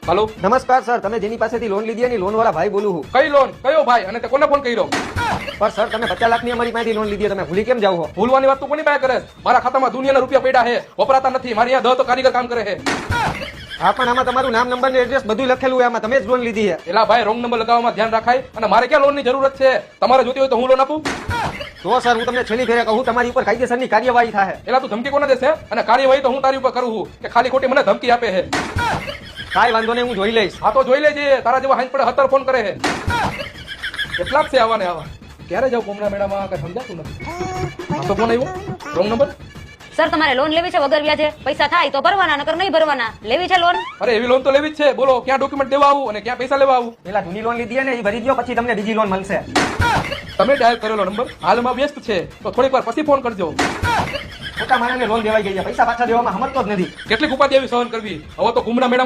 હાલો, નમસ્કાર સર, તમે જેની પાસેથી લોન લીધી એની લોન વાળા ભાઈ બોલું છું. કઈ લોન? કયો ભાઈ? અને તે કોને ફોન કર્યો? પણ સર, તમે 50 લાખની અમારી પાસેથી લોન લીધી, તમે ભૂલી કેમ જાવ છો? ભૂલવાની વાત તું કોની પાસે કરે? મારા ખાતામાં દુનિયાના રૂપિયા પડ્યા છે, વપરાતા નથી. મારી આ 10 તો કારીગર કામ કરે છે. હા, પણ આમાં તમારું નામ, નંબર ને એડ્રેસ બધું લખેલું હોય, આમાં તમે જ લોન લીધી છે. એલા ભાઈ, રોંગ નંબર લગાવવામાં ધ્યાન રાખાય. અને મારે ક્યાં લોનની જરૂરત છે? તમારે જોતી હોય તો હું લોન આપું? તો સર, હું તમને છેલ્લી ફેરે કહું, તમારી ઉપર કાયદેસરની કાર્યવાહી થાય. એલા તું ધમકી કોને દેશે? અને કાર્યવાહી તો હું તારી ઉપર કરું છું કે ખાલી ખોટી મને ધમકી આપે છે? કાંઈ વાંધો નહીં, હું જોઈ લઈશ. હા તો જોઈ લેજે. તારા જેવા હાંજ પડે 17 ફોન કરે છે. કેટલા જ છે આવા ને આવા? ક્યારે જાવ કોમના મેળામાં? કઈ સમજાતું નથી. હા તો ફોન આવ્યો, રોંગ નંબર. સર, તમારે લોન લેવી છે વગર વ્યાજે? પૈસા થાય તો ભરવાના, નકર નહીં ભરવાના. લેવી છે લોન? અરે એવી લોન તો લેવી જ છે. બોલો, ક્યાં ડોક્યુમેન્ટ દેવા આવું અને ક્યાં પૈસા લેવા આવું? પેલા જૂની લોન લીધી ને એ ભરી દો, પછી તમને બીજી લોન મળશે. તમે ડાયલ કરેલો નંબર હાલમાં વ્યસ્ત છે, તો થોડીક વાર પછી ફોન કરજો. ખોટા માણસને લોન દેવાઈ ગઈ છે, પૈસા પાછા દેવામાં સમજતો જ નથી. કેટલીક ઉપાધિ એવી સહન કરવી? હવે તો કુંભના મેળામાં